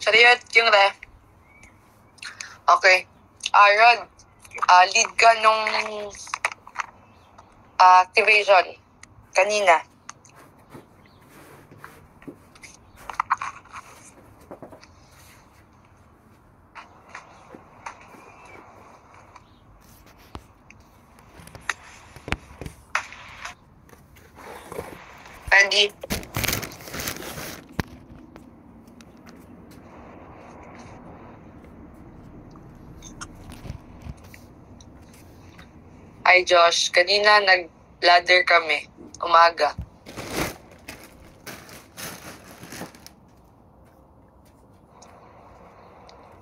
Chariot, yung re. Okay. Rod, lead ka nung activation kanina. Ready? Hi Josh, kanina nag-ladder kami, umaga.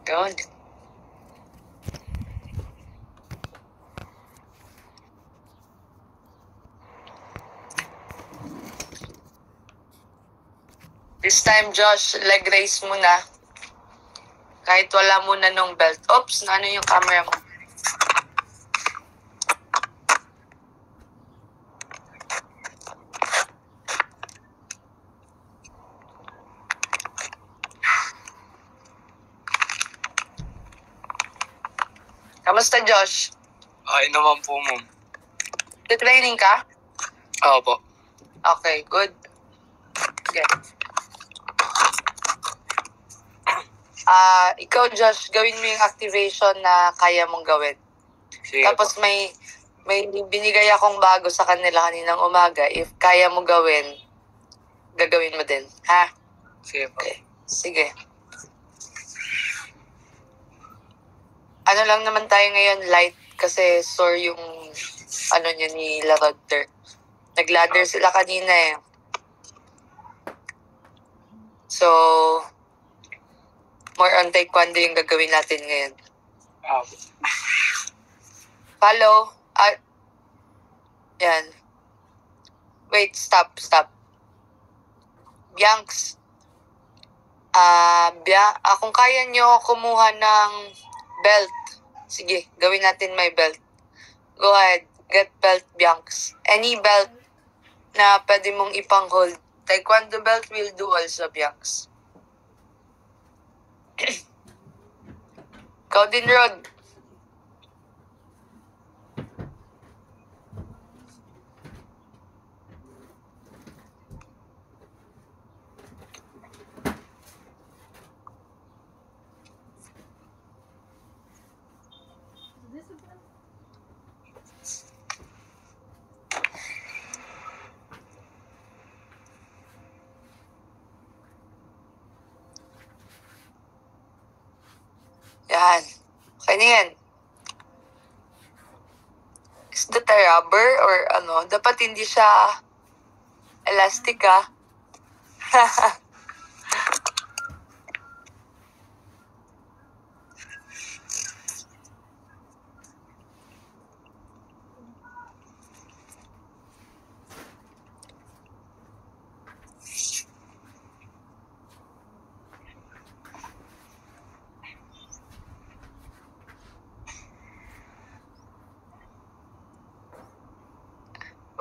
Good. This time Josh, leg raise muna. Kahit wala muna nung belt. Oops, ano yung camera mo? Kamusta, Josh? Ay naman po, ma'am. Training ka? Opo. Okay, good. Okay. Ikaw, Josh, gawin mo yung activation na kaya mong gawin. Sige Tapos po. may binigay akong bago sa kanila kaninang umaga. If kaya mo gawin, gagawin mo din. Ha? Sige po. Okay. Sige. Ano lang naman tayo ngayon, light. Kasi sore yung ano niya ni Lavender. Nag-ladder sila kanina eh. So, more on taekwondo yung gagawin natin ngayon. Opo. Follow. Yan. Wait, stop. Bianx. Kung kaya nyo kumuha ng belt, sige, gawin natin may belt. Go ahead, get belt, Bianx. Any belt na pwede mong ipang-hold. Taekwondo belt will do also, Bianx. Ikaw din, Rod. Yan. Okay na yan. Is that a rubber or ano? Dapat hindi siya elastic, ah.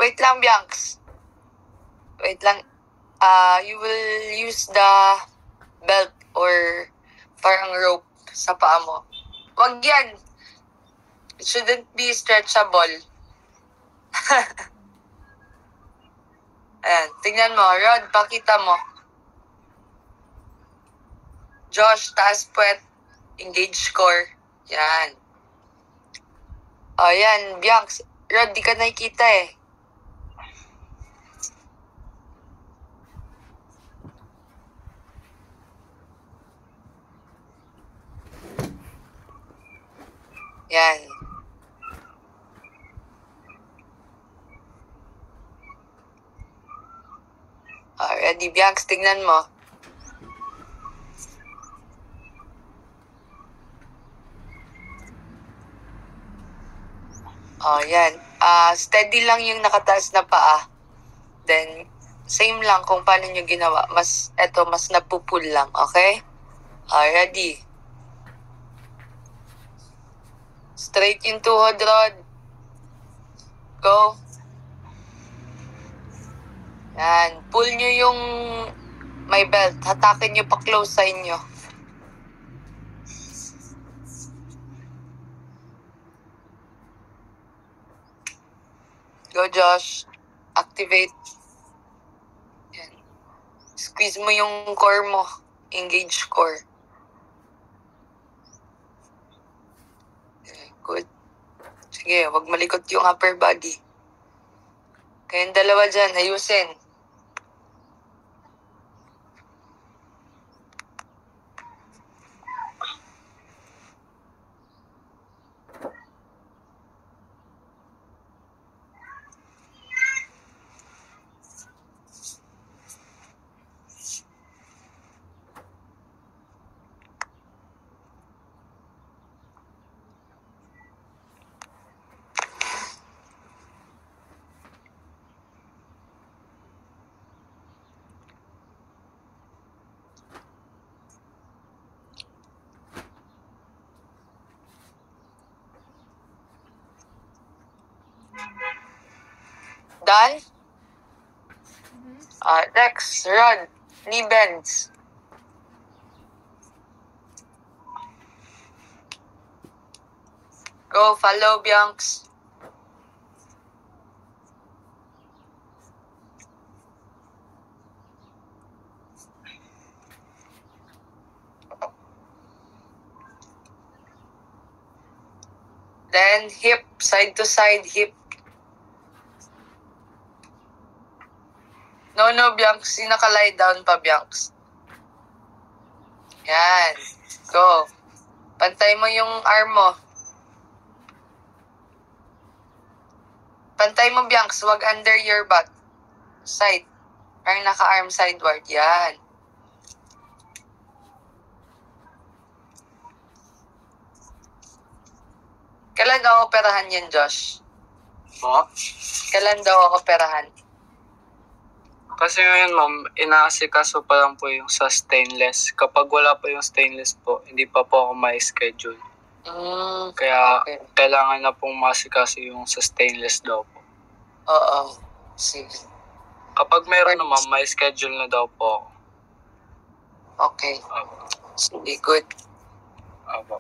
Wait lang, Bianx. Wait lang. You will use the belt or parang rope sa paa mo. Wag yan. It shouldn't be stretchable. Ayan. Tingnan mo. Rod, pakita mo. Josh, taas puwet. Engage core. Yan. O, yan. Bianx. Rod, di ka nakikita eh. Yan. Ready, Bianx, tingnan mo. Yan. Steady lang yung nakataas na paa. Then, same lang kung paano nyo ginawa. Mas napupul lang, okay? Ready. Straight yung tuhod, Rod. Go. Yan. Pull nyo yung may belt. Hatakin nyo pa close sa inyo. Go, Josh. Activate. Yan. Squeeze mo yung core mo. Engage core. Okay, good. Sige, wag malikot yung upper body. Kayong dalawa dyan, ayusin. Done? Next, run. Knee bends. Go, follow, Bianx. Then, hip, side to side, hip. No, Bianx. Yung naka-lie down pa, Bianx. Yan. Go. Pantay mo yung arm mo. Pantay mo, Bianx. Wag under your butt. Side. Parang naka-arm sideward. Yan. Kailan daw operahan yan, Josh? Po? Kailan daw operahan? Kasi ngayon, ma'am, inaasikaso pa lang po yung sa stainless. Kapag wala pa yung stainless po, hindi pa po ako may schedule. Kaya Okay. kailangan na pong masikaso yung sa stainless daw po. Oo. Sige. Kapag meron na, ma'am, may schedule na daw po ako. Okay. Apo. Sige, good. Apo.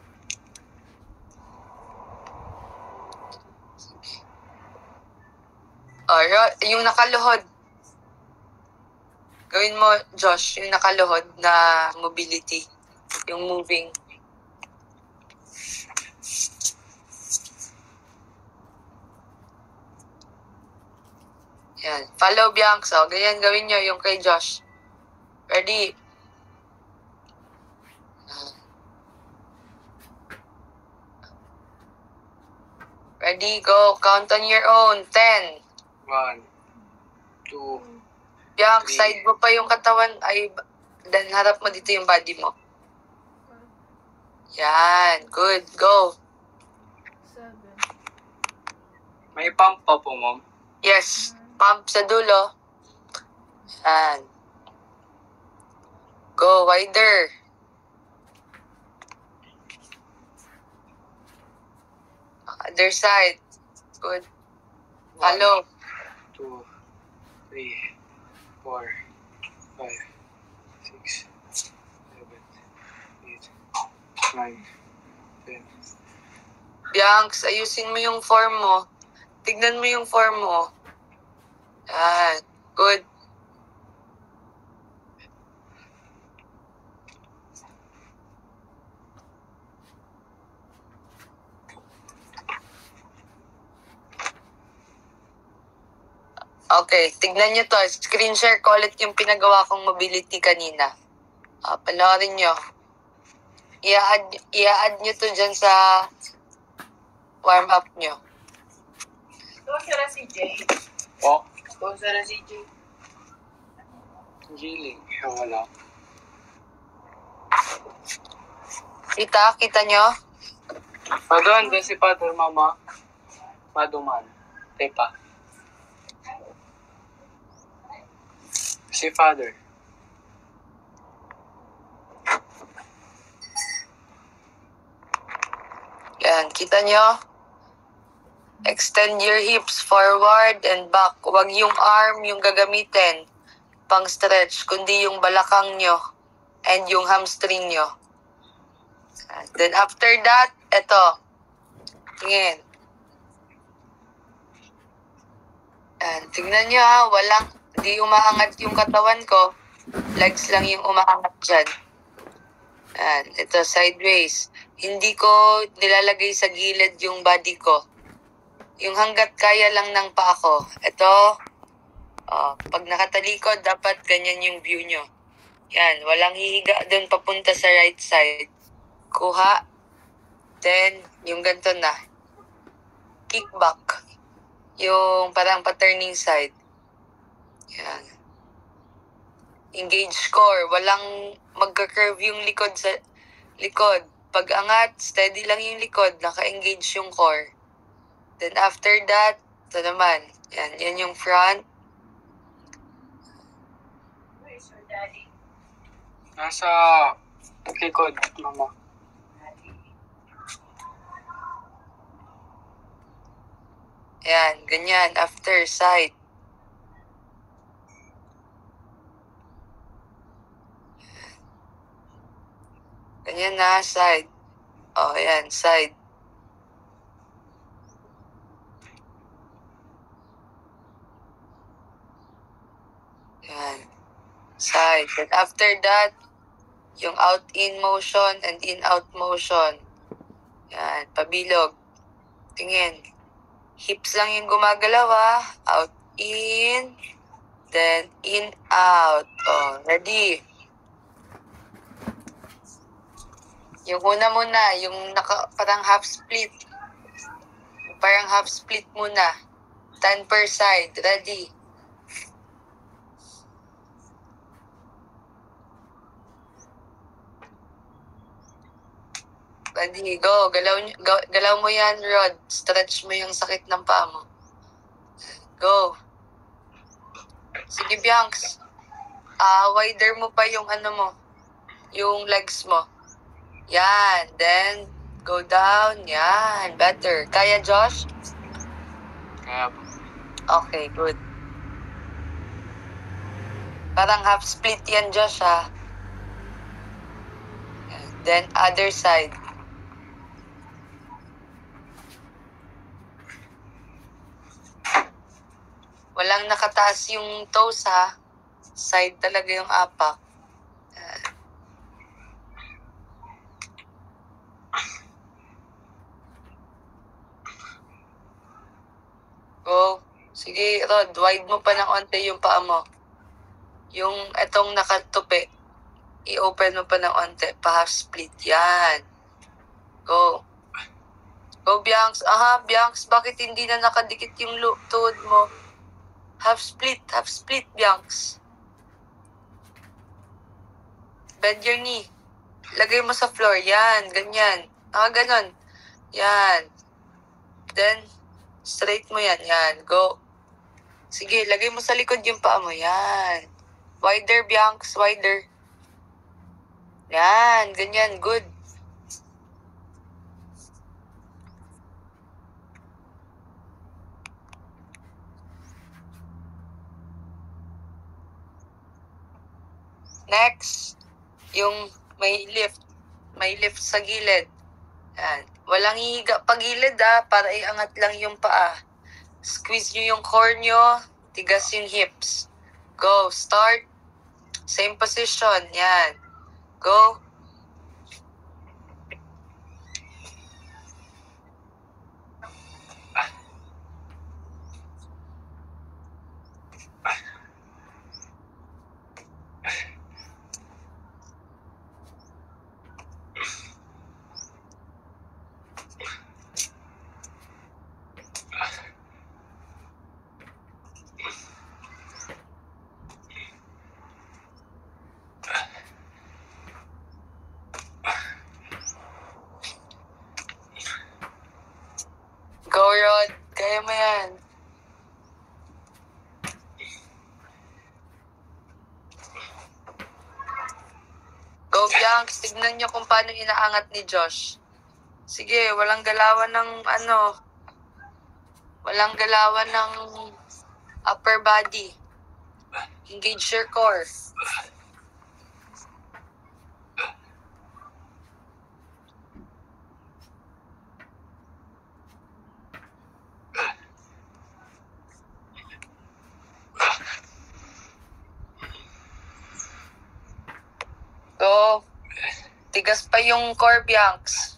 Yung nakaluhod. Gawin mo, Josh, yung nakaluhod na mobility. Yung moving. Yan. Follow, Bianx. O, ganyan gawin nyo yung kay Josh. Ready? Ready, go. Count on your own. 10. 1, 2, Bianx, Three. side mo pa yung katawan. Ay, then harap mo dito yung body mo. Yan. Good. Go. 7. may pump pa po, ma'am. Yes. Pump sa dulo. Yan. Go. Wider. Other side. Good. 1, Follow. 2, 3, 4, 5, 6, 7, 8, 9, 10. Bianx, ayusin mo yung form mo. Tignan mo yung form mo. Yan. Good. Okay, tignan nyo to. Screen share ko ulit yung pinagawa kong mobility kanina. Panoorin nyo. I-add nyo to dyan sa warm-up nyo. Doon sila si Jay. Po? Doon sila si Jay. Giling. Wala. Kita nyo? Doon si Father, Mama. Maduman. Tepa. Si Father. Yan, kita nyo? Extend your hips forward and back. Huwag yung arm yung gagamitin pang stretch, kundi yung balakang nyo and yung hamstring nyo. And then after that, eto. Tingin. Yan. Tignan nyo ha, di umaangat yung katawan ko. Legs lang yung umaangat dyan. Yan. Ito, sideways. Hindi ko nilalagay sa gilid yung body ko. Yung hanggat kaya lang ng paa ko. Ito, pag nakatalikod, dapat ganyan yung view nyo. Yan, walang hihiga doon papunta sa right side. Kuha. Then, yung ganito na. Kick back. Yung parang pa-turning side. Yan. Engage core. Walang magka-curve yung likod sa likod. Pag angat, steady lang yung likod. Naka-engage yung core. Then after that, ito naman. Yan yung front. Where's your daddy? Nasa likod, mama. Yan, ganyan. After, side. Ganyan na, side. Yan, side. Yan. Side. Then after that, yung out-in motion and in-out motion. Yan, pabilog. Tingin. Hips lang yung gumagalaw Out, in. Then, in, out. Ready. Yung una muna, yung parang half split. Parang half split muna. 10 per side. Ready. Ready, go. Galaw mo yan, Rod. Stretch mo yung sakit ng paa mo. Go. Sige, Bianx. Wider mo pa yung yung legs mo. Yan. Then, go down. Yan. Better. Kaya, Josh? Kaya po. Okay, good. Parang half split yan, Josh, Then, other side. Walang nakataas yung toes, Side talaga yung apak. Go. Sige, Rod, wide mo pa ng onte yung paa mo. Yung etong nakatupi, i-open mo pa ng onte, pa half split. Yan. Go. Go, Bianx. Bianx, bakit hindi na nakadikit yung tuhod mo? Half split, Bianx. Bend your knee. Lagay mo sa floor. Yan, ganyan. Ganon. Yan. Then, straight mo yan. Yan, go. Sige, lagay mo sa likod yung paa mo. Yan. Wider, Bianx. Wider. Yan, ganyan. Good. Next, yung may lift. May lift sa gilid. Yan. Walang hihiga pa gilid para iangat lang yung paa. Squeeze nyo yung core nyo. Tigas yung hips. Go. Start. Same position. Yan. Go. Go, Rod. Kaya mo yan. Go, Bianx. Tignan nyo kung paano inaangat ni Josh. Sige, walang galawan ng walang galawan ng upper body. Engage your core. Go. Tigas pa yung core, Bianx.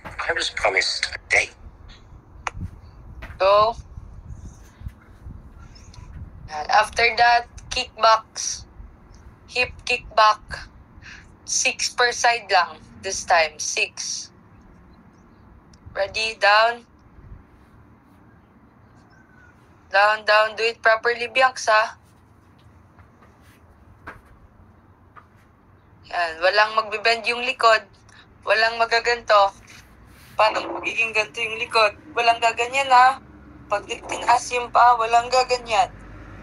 I was promised a date. Go. And after that, kickbacks. Hip kickback. 6 per side lang. This time, 6. Ready? Down. Down, down. Do it properly, Bianx, ha? Yan. Walang magbibend yung likod. Walang magaganto. Paano magiging ganito yung likod? Walang gaganyan, ha? Pag tinaas yung paa, walang gaganyan.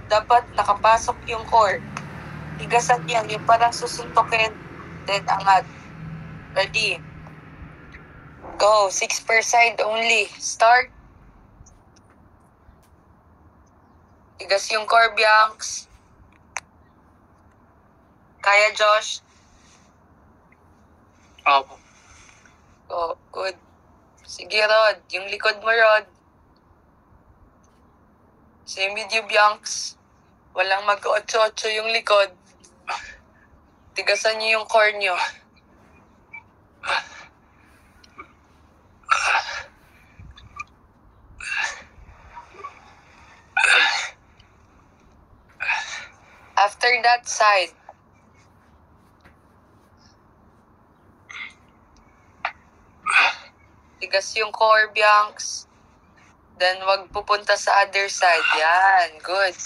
Dapat nakapasok yung core. Higasan yan. Yung parang susuntokin. Then, angat. Ready? Go. 6 per side only. Start. Higas yung core, Bianx. Kaya, Josh? Opo. Oh, good. Sige, Rod. Yung likod mo, Rod. Same with you, Bianx. Walang mag-8-8 yung likod. Tigasan niyo yung core niyo. After that side, tigas yung core, Bianx. Then, wag pupunta sa other side. Yan. Good.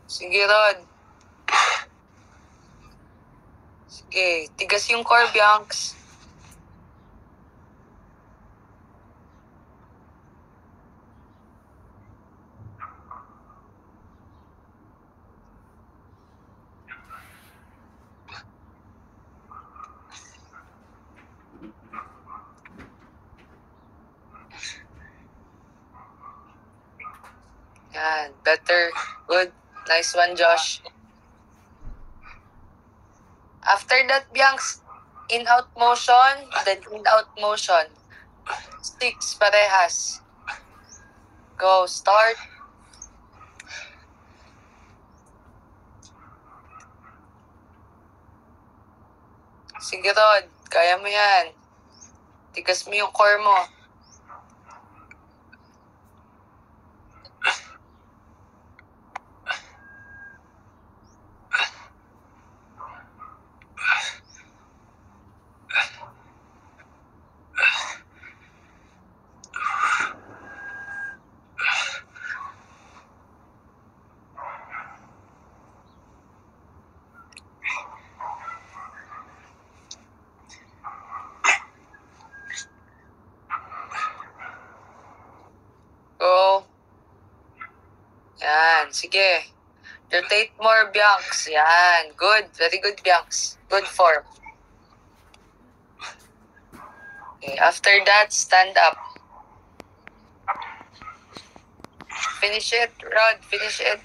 Sige, Rod. Sige. Tigas yung core, Bianx. Yan. Better. Good. Nice one, Josh. After that, Bianx, in-out motion, then in-out motion. 6 parehas. Go. Start. Sige, Rod. Kaya mo yan. Tigas mo yung core mo. Go. Yan. Sige. Rotate more, Bianx. Yan. Good. Very good, Bianx. Good form. Okay. After that, stand up. Finish it, Rod. Finish it.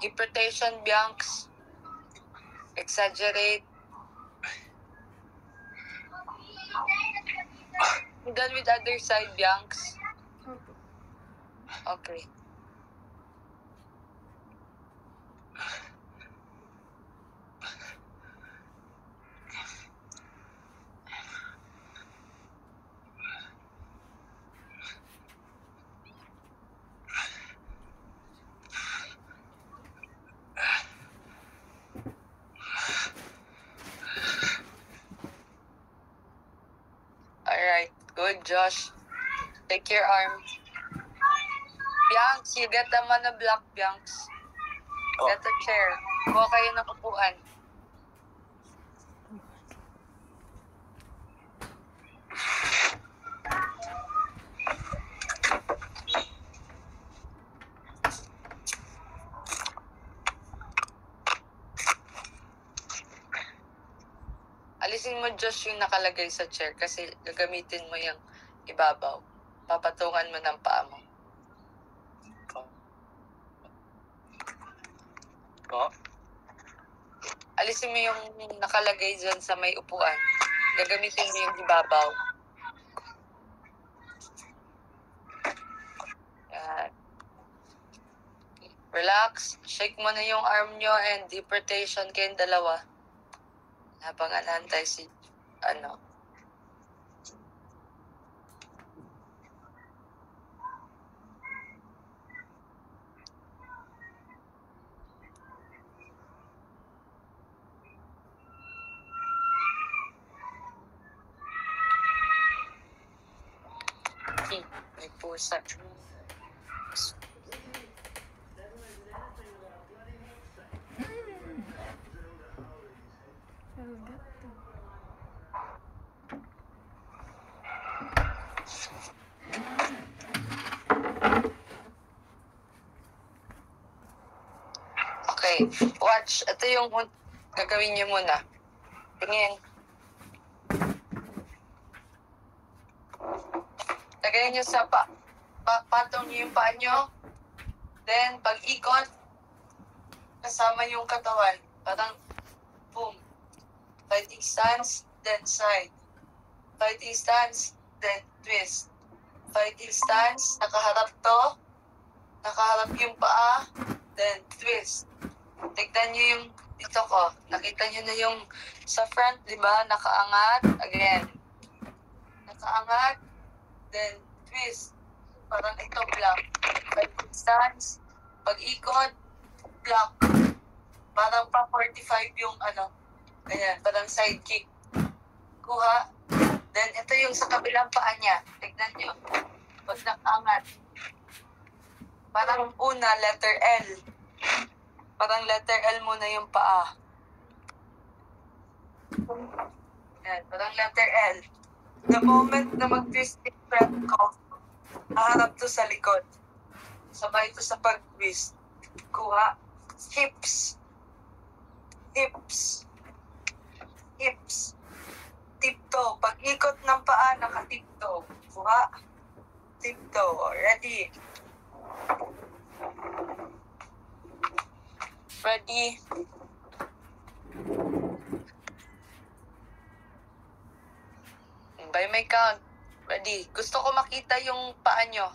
Hip rotation, Bianx. Exaggerate. Done with other side, Bianx. Okay. Alright. Good, Josh. Take your arm. Bianx, you get the monoblock, Bianx. Get a chair. Kuha kayo ng upuan. Alisin mo, Josh, yung nakalagay sa chair kasi gagamitin mo yung ibabaw. Papatungan mo ng paa mo. Po. Alisin mo yung nakalagay dyan sa may upuan. Gagamitin mo yung ibabaw. Yan. Relax. Shake mo na yung arm nyo and deep rotation kayong dalawa. Habang anantay si, may pusa. Okay, watch. Ito yung gagawin niyo muna. Tingin. Lagay niyo sa patong niyo yung paa niyo. Then, pag ikot, kasama yung katawan. Parang, boom. Fighting stance, then side. Fighting stance, then twist. Fighting stance, nakaharap to. Nakaharap yung paa, then twist. Tignan nyo yung dito ko. Nakita nyo na yung sa front, di ba? Nakaangat. Again. Nakaangat. Then, twist. Parang ito, block. Fighting stance. Pag-ikot, block. Parang pa 45 yung ganyan. Parang side kick. Kuha. Then, ito yung sa kabilang paa niya. Tignan nyo. Pag nakaangat. Parang una, letter L. Parang letter L muna yung paa. Yan, parang letter L. The moment na mag-twist yung friend ko, haharap to sa likod. Sabay to sa pag-twist. Kuha. Hips. Hips. Hips. Tiptoe. Pag-ikot ng paa, naka-tiptoe. Kuha. Tiptoe. Ready? Ready? By my count. Ready? Gusto ko makita yung paa nyo.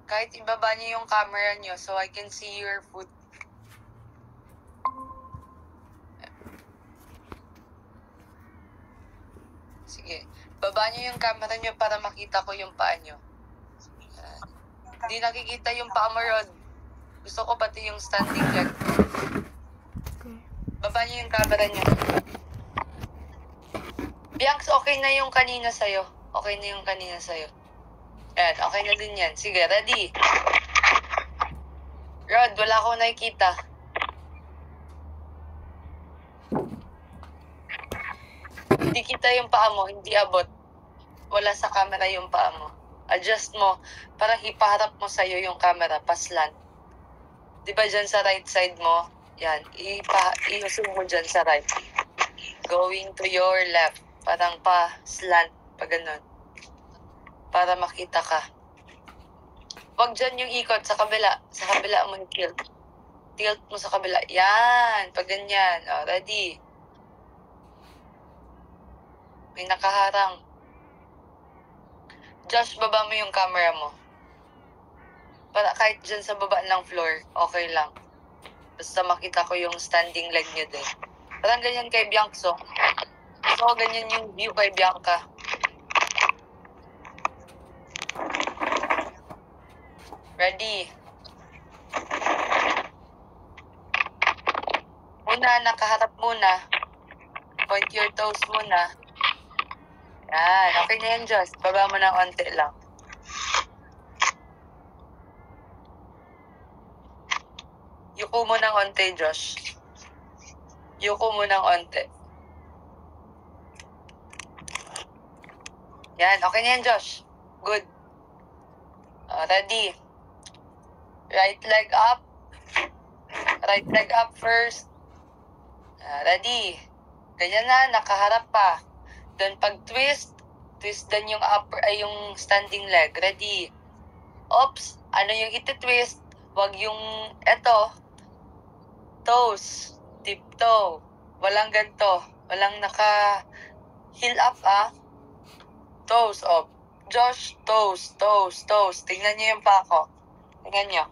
Kahit ibaba nyo yung camera nyo so I can see your foot. Sige. Baba nyo yung camera nyo para makita ko yung paa nyo. Hindi nakikita yung paa mo, Rod. Gusto ko pati yung standing leg. Baba niyo yung camera niyo. Bianx, okay na yung kanina sa'yo. Okay na yung kanina sa'yo. Ayan, okay na din yan. Sige, ready. Rod, wala akong nakikita. Hindi kita yung paa mo, hindi abot. Wala sa camera yung paa mo. Adjust mo, para ipaharap mo sa'yo yung camera, paslant. Diba dyan sa right side mo? Yan, i-zoom mo dyan sa right. Going to your left. Parang pa-slant, pa ganun. Para makita ka. Huwag dyan yung ikot, sa kabila. Sa kabila mo yung tilt. Tilt mo sa kabila. Yan, pag ganyan. O, ready. May nakaharang. Josh, baba mo yung camera mo. Para kahit dyan sa baba ng floor, okay lang. Basta makita ko yung standing leg niya din. Parang ganyan kay Bianco. So, ganyan yung view kay Bianca. Ready? Una, nakaharap muna. Point your toes muna. Yan, okay na yan, Josh. Baba mo ng onte lang. Yuko mo ng onte, Josh. Yuko mo ng onte. Yan, okay na yan, Josh. Good. Ready. Right leg up. Right leg up first. Ready. Ganyan na, nakaharap pa. Then pag twist, twist din yung upper, ay yung standing leg. Ready. Oops, ano yung iti-twist? Wag yung eto. Toes. Tiptoe. Walang ganto. Walang naka-heel up, Toes, Josh, toes. Tingnan niyo yung pako. Tingnan niyo.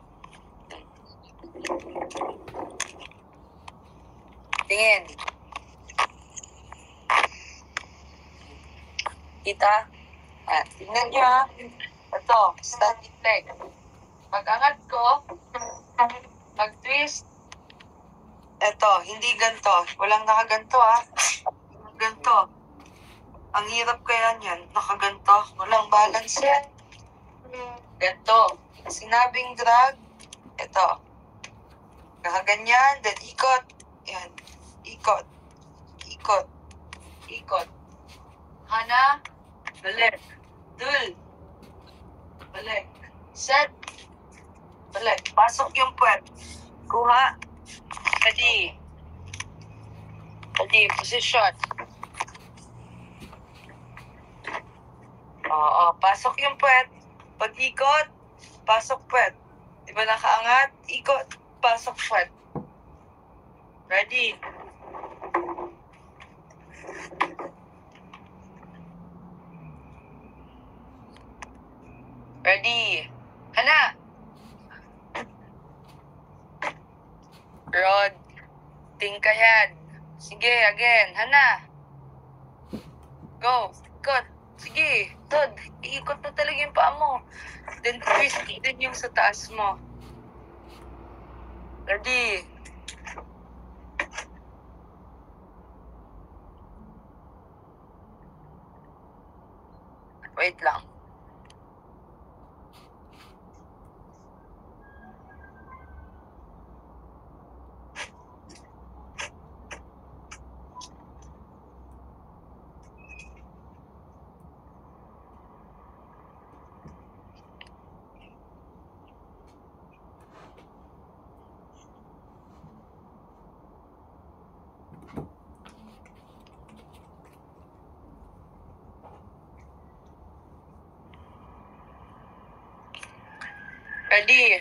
Tingin. Kita? Tingnan niyo, Ito, standing leg. Pag-angat ko, pag-twist, ito, hindi ganto. Walang nakaganto, Ganto. Ang hirap kaya niyan, nakaganto. Walang balance yan. Ganto. Sinabing drag, ito. Nakaganyan, then ikot. Yan. Ikot. Hana, balik. Dul. Balik. Set. Balik. Pasok yung puwet. Kuha. Ready. Position. Pasok yung puwet. Pag-ikot, pasok puwet. Di ba nakaangat? Ikot, pasok puwet. Ready. Ready. Hana. Rod. Tingkayan. Sige, again. Hana. Go. Ikot. Sige. Tod. Iikot na talaga yung paa mo. Then twist din yung sa taas mo. Ready. Wait lang. Ready.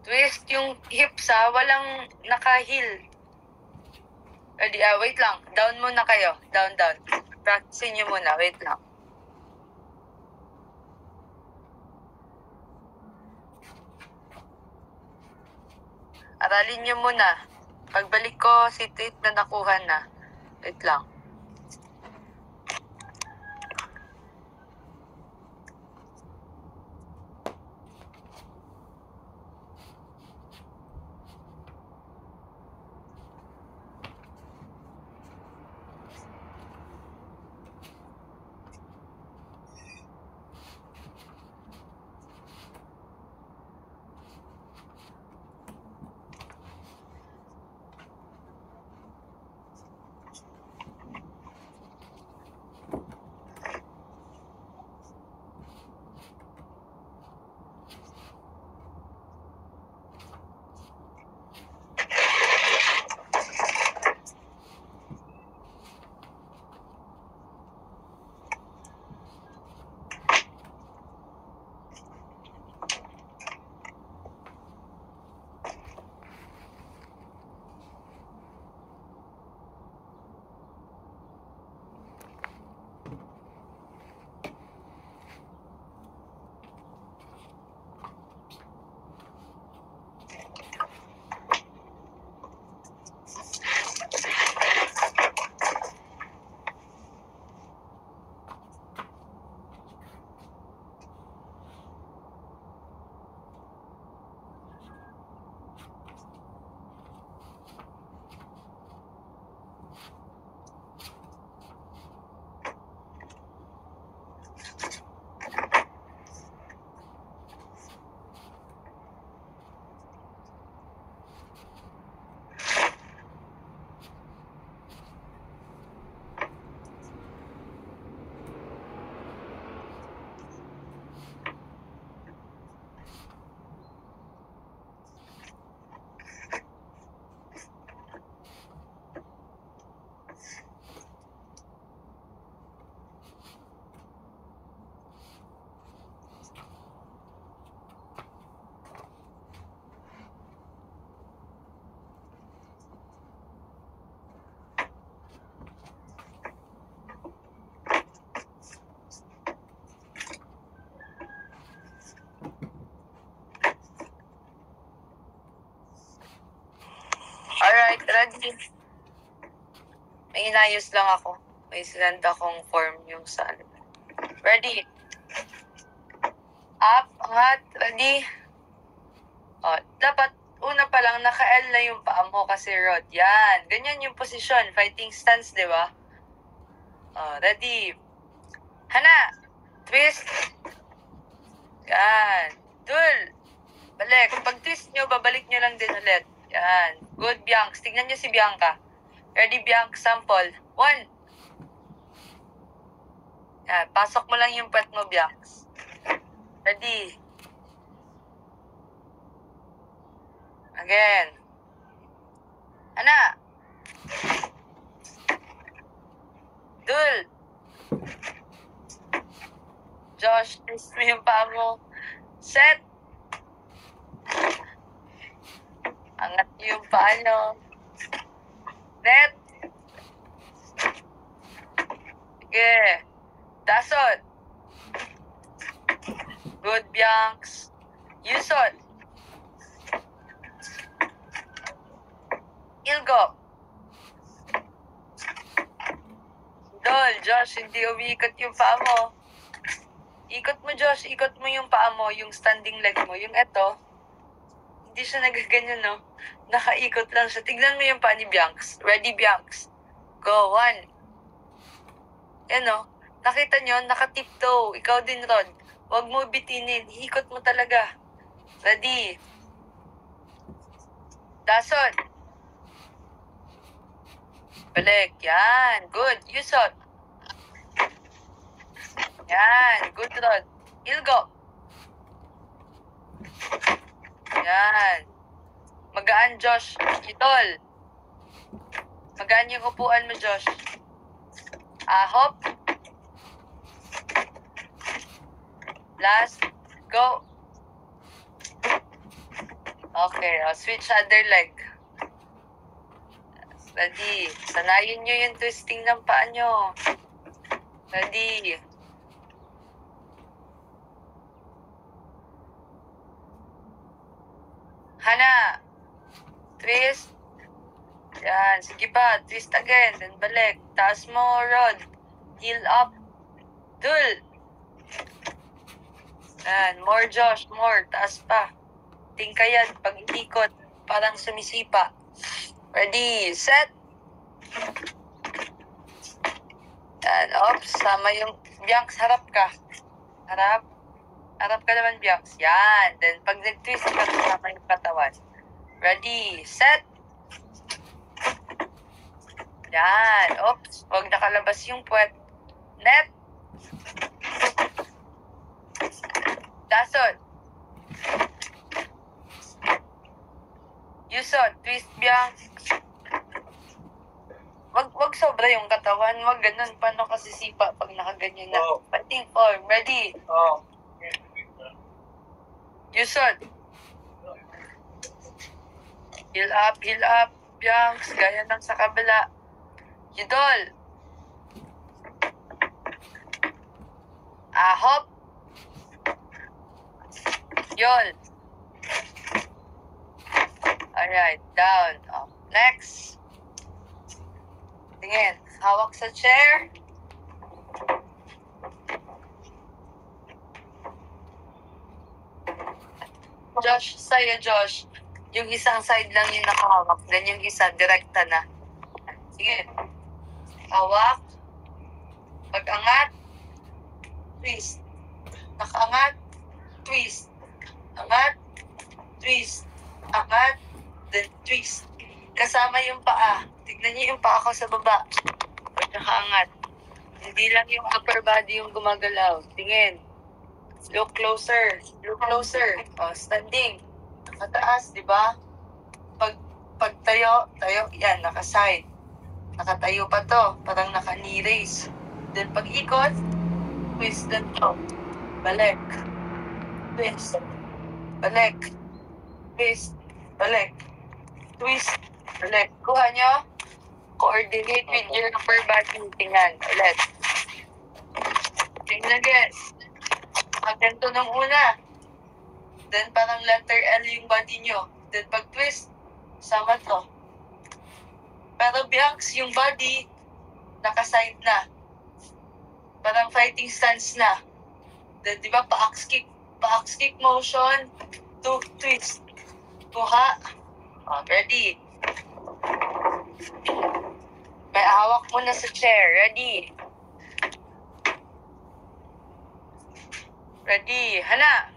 Twist yung hips, walang naka-heel. Ready, wait lang. Down muna kayo. Down. Practice nyo muna. Wait lang. Aralin nyo muna. Pagbalik ko, sit-it na nakuha na. Wait lang. May inayos lang ako. May send akong form yung sa ano. Ready? Up, angat, ready? O, dapat una pa lang naka-L na yung paa mo kasi rod. Yan. Ganyan yung posisyon. Fighting stance, di ba? O, ready? Hana! Twist! Yan. Dul! Balik. Pag twist nyo, babalik nyo lang din ulit. Yan. Good, Bianx. Tignan nyo si Bianca. Ready, Bianca? Sample. 1. Yan. Pasok mo lang yung puwet mo, Bianx. Ready? Again. Ana. Dul. Josh, twist mo yung paa mo. Set. Angat yung paa nyo. Net. Sige. Dasot. Good, Bianx. Yusot. Ilgo. Dol, Josh, hindi umiikot yung paa mo. Ikot mo, Josh. Ikot mo yung paa mo, yung standing leg mo. Yung eto, hindi siya nagaganyan, no? Nakaikot lang siya. Tignan mo yung paa ni Bianx. Ready, Bianx? Go, 1. Yan, no? Nakita nyo, naka-tiptoe. Ikaw din, Rod. Huwag mo bitinin. Ikot mo talaga. Ready? Dasot. Balik. Yan. Good. Yusot. Yan. Good, Rod. Ilgo. Yan. Magaan, Josh. Itol. Magaan yung upuan mo, Josh. Hop. Last. Go. Okay. Switch other leg. Ready. Sanayin nyo yung twisting ng paa nyo. Ready. Hana. Twist. Yan. Sige pa. Twist again. Then balik. Taas mo, Rod. Heel up. Dul. Yan. More, Josh. More. Taas pa. Tingkayan. Pag ikot, parang sumisipa. Ready. Set. Yan. Oops. Sama yung... Bianx, harap ka. Harap. Harap ka naman, Bianx. Yan. Then, pag nag-twist ka, sama yung katawan. Ready. Set. Yan. Oops. Huwag nakalabas yung puwet. Net. Dasot. Yusot. Twist, Bianx. Wag sobra yung katawan. Wag ganun. Paano kasi sipa pag nakaganyan na? Fighting form. Ready. Yusot. Heel up, Bianx. Gaya ng sa kabila. Yudol. Hop. Yol. Alright, down. Next. Tingin. Hawak sa chair. Josh, sa'yo, Josh. Yung isang side lang yung nakahawak. Then yung isa, direkta na. Sige. Hawak. Pag-angat. Twist. Nakaangat. Twist. Angat. Twist. Angat. Then twist. Kasama yung paa. Tignan niyo yung paa ko sa baba. Pag nakaangat. Hindi lang yung upper body yung gumagalaw. Tingin. Look closer. Look closer. Standing. Nakataas, di ba? Pag tayo, yan, naka-side. Nakatayo pa to. Parang naka-knee raise. Then pag ikot, twist then to. Balik. Twist. Balik. Twist. Balik. Twist. Balik. Kuha nyo. Coordinate with your upper body. Tingnan. Ulit. Tingnan again. Ganito ng una. Then parang letter L yung body nyo. Then pag twist, sama to. Pero Bianx, yung body, nakaside na. Parang fighting stance na. Di ba, pa-axe kick motion, to twist. Kuha. Ready. May hawak mo na sa chair. Ready. Ready. Hana.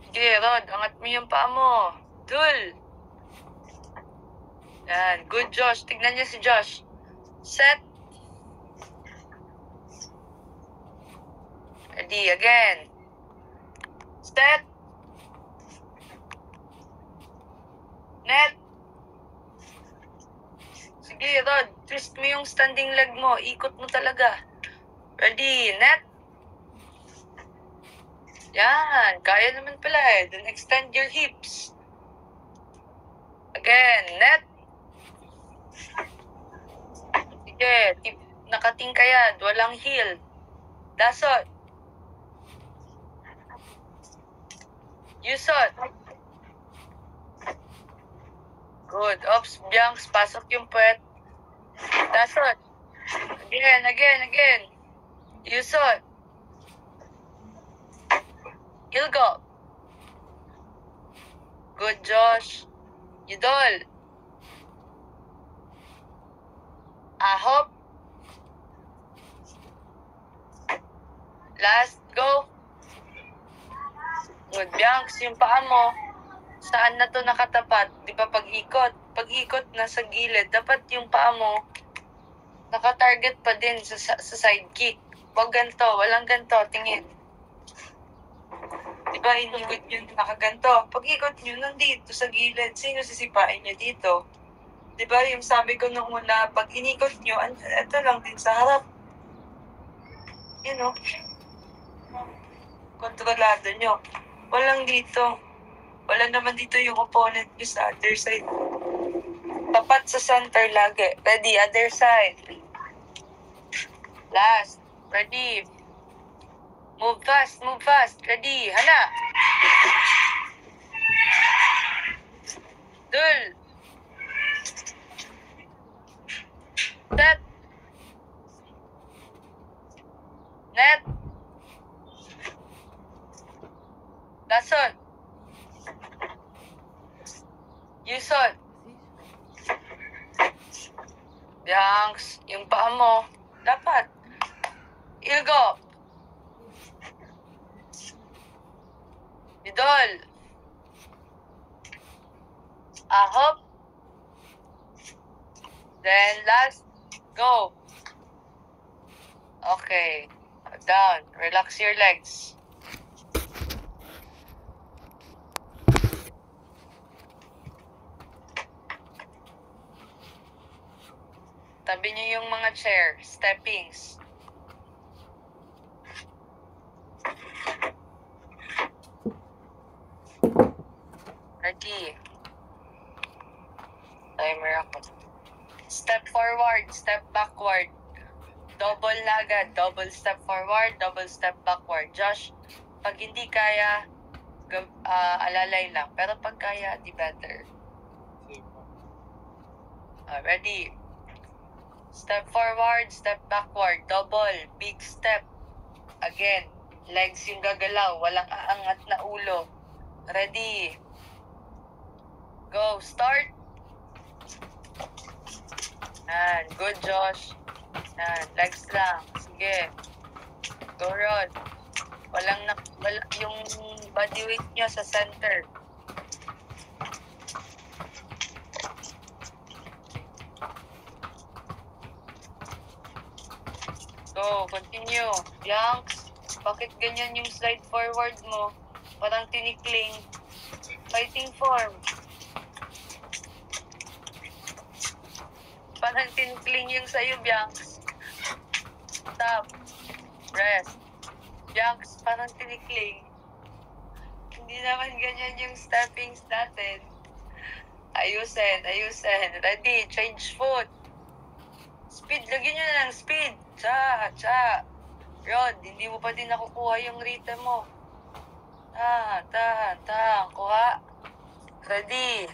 Sige, Rod. Angat mo yung paa mo. Dul. Yan. Good, Josh. Tignan niya si Josh. Set. Ready. Again. Set. Net. Sige, Rod. Twist mo yung standing leg mo. Ikot mo talaga. Ready. Net. Yan. Kaya naman pala eh. Then extend your hips. Again. Net. Sige. Nakatingkayad. Walang heel. Dasot. Yusot. Good. Ops, Bianx, pasok yung puwet. Dasot. Again. Yusot. Ilgo. Good, Josh. Yudol. Ahop. Last, go. Good, Bianx, yung paa mo. Saan na to nakatapat? Di ba pag-ikot? Pag-ikot na sa gilid, dapat yung paa mo nakatarget pa din sa side kick. Huwag ganito, walang ganito, tingin. Di ba inikot yun, nakaganto? Pag-ikot nyo, nandito sa gilid, sino sisipain nyo dito? Di ba yung sabi ko nung una, pag inikot nyo, ito lang din sa harap. You know, kontrolado nyo. Walang dito. Wala naman dito yung opponent nyo sa other side. Tapat sa center lagi. Ready, other side. Last. Ready. Move fast. Ready. Hana. Dul. Set. Net. Dasot. Yusot. Bianx, yung paa mo, dapat. Ilgo. Idol. Ahop. Then last, go. Okay. Down. Relax your legs. Tabi niyo yung mga chair, steppings. Ready. Timer ako. Step forward, step backward. Double na agad. Double step forward, double step backward. Josh, pag hindi kaya, alalay lang. Pero pag kaya, di better. Ready. Step forward, step backward, double, big step. Again, legs yung gagalaw, walang aangat na ulo. Ready. Go, start. Yan, good Josh. Yan, legs lang. Sige. Go Rod. Wala, yung body weight nyo sa center. Go, continue. Bianx, bakit ganyan yung slide forward mo? Parang tinikling. Fighting form. Parang tinikling yung sa'yo, Bianx. Stop. Rest. Bianx, parang tinikling. Hindi naman ganyan yung steppings natin. Ayusin. Ready, change foot. Speed, lagyan nyo na ng speed. Cha. Rod, hindi mo pa din nakukuha yung rhythm mo. Tahan. Kuha. Ready.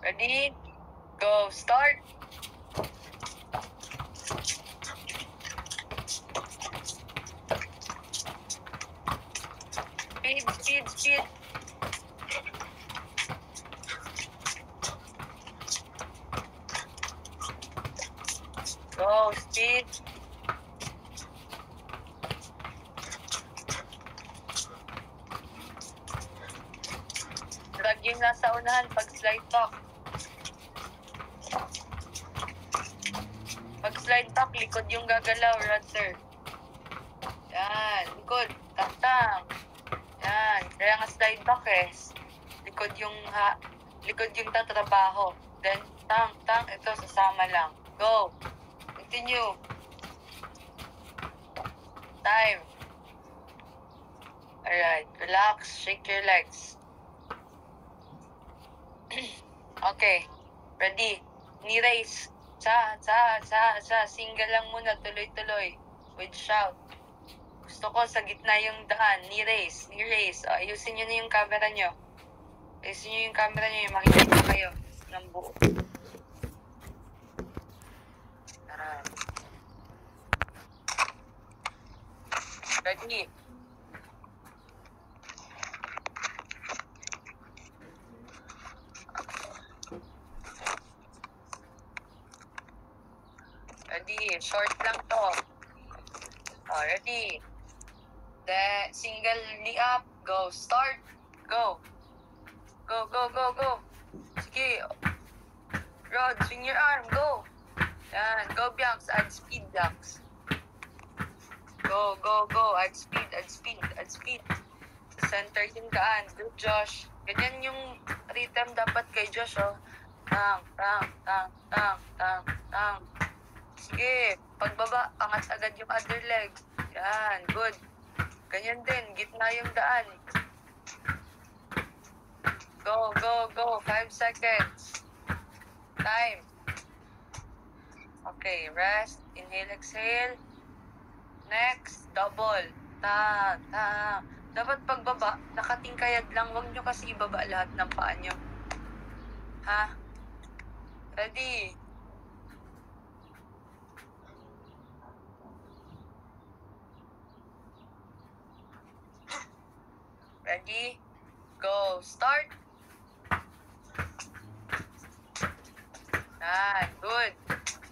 Ready? Go. Start. Speed. Go. Speed. Drag yung nasa unahan pag slide back. Pag slide back, likod yung gagalaw, rudder. Yan, likod. Tang. Yan, kaya nga slide back eh. Likod yung tatrabaho. Then, tang, ito sasama lang. Go. Continue. Time. Alright, relax, shake your legs. Okay, ready. Knee raise. Sa. Single lang muna, tuloy-tuloy. With shout. Gusto ko sa gitna yung daan. Knee raise. O, ayusin nyo na yung camera nyo. Yung makikita kayo ng buo. Tara. Ready. Ready. Short lang to. Oh, ready. Then, single knee up. Go. Start. Go. Go. Sige. Rod, swing your arm. Go. Yan. Go, Bianx. Add speed, Bianx. Go. Add speed. Center yung daan. Good, Josh. Ganyan yung rhythm dapat kay Josh, oh. Tang. Sige. Pagbaba, angat agad yung other leg. Yan. Good. Ganyan din. Gitna yung daan. Go. 5 seconds. Time. Okay. Rest. Inhale, exhale. Next. Double. Tang. Dapat pagbaba, nakatingkayad lang. Huwag nyo kasi ibaba lahat ng paa nyo. Ha? Ready? Ready? Go. Start. Good.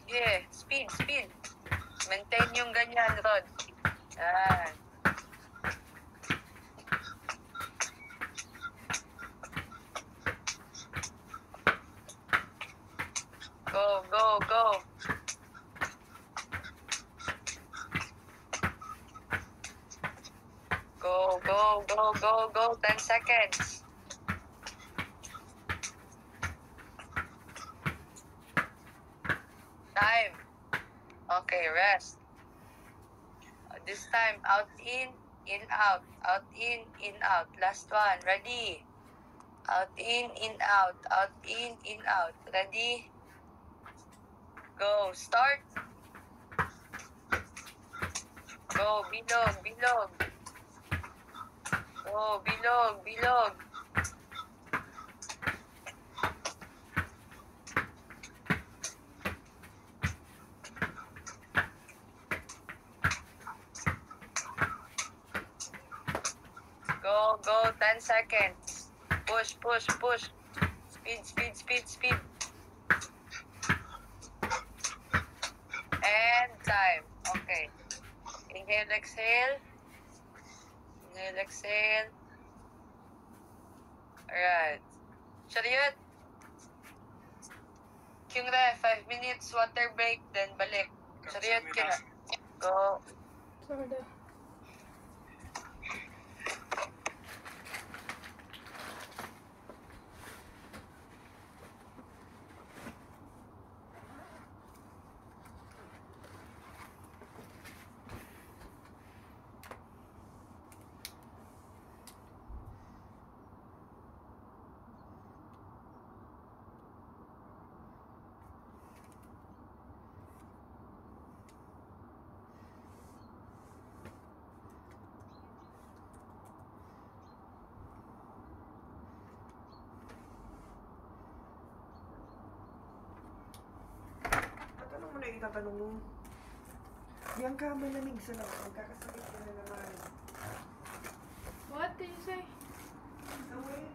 Yeah. Speed. Maintain yung ganyan, Rod. Yan. Go. Go. 10 seconds. Time. Okay, rest. This time, out, in, out. Out, in, out. Last one. Ready? Out, in, out. Out, in, out. Ready? Go. Start. Go. Bilog. Go. Bilog. Go. 10 seconds. Push. Speed. And time. Okay. Inhale, exhale. Alright. Chariot. Kyungre, 5 minutes water break, then balik. Chariot ka na. Go. Sorry. itatanong mo. Bianca, malamig sa lang. Magkakasakit ka na naman. What did you say? Away.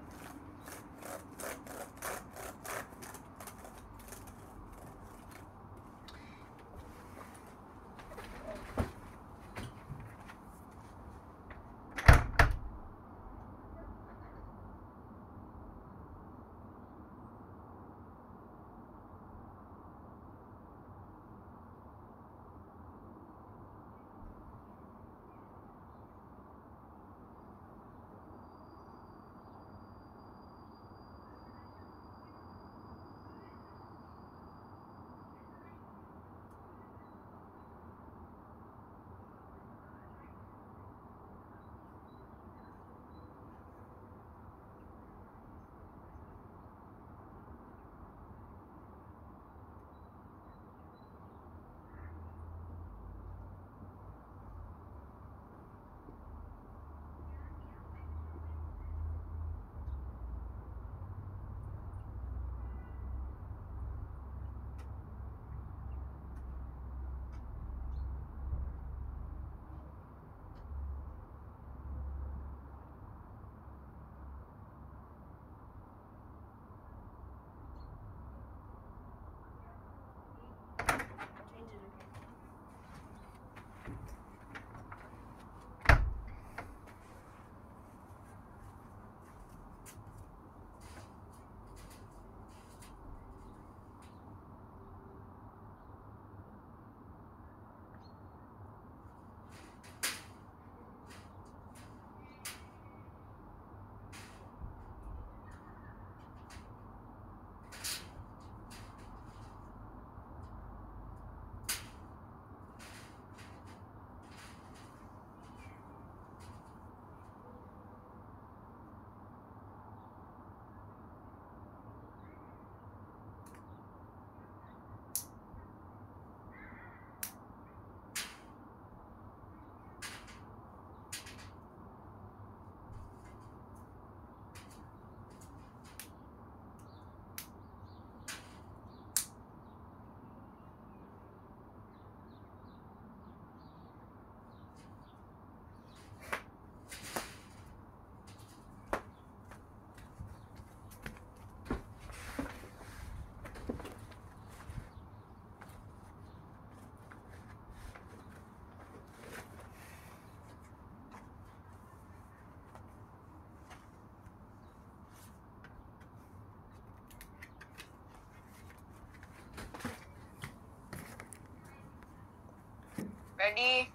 Ready?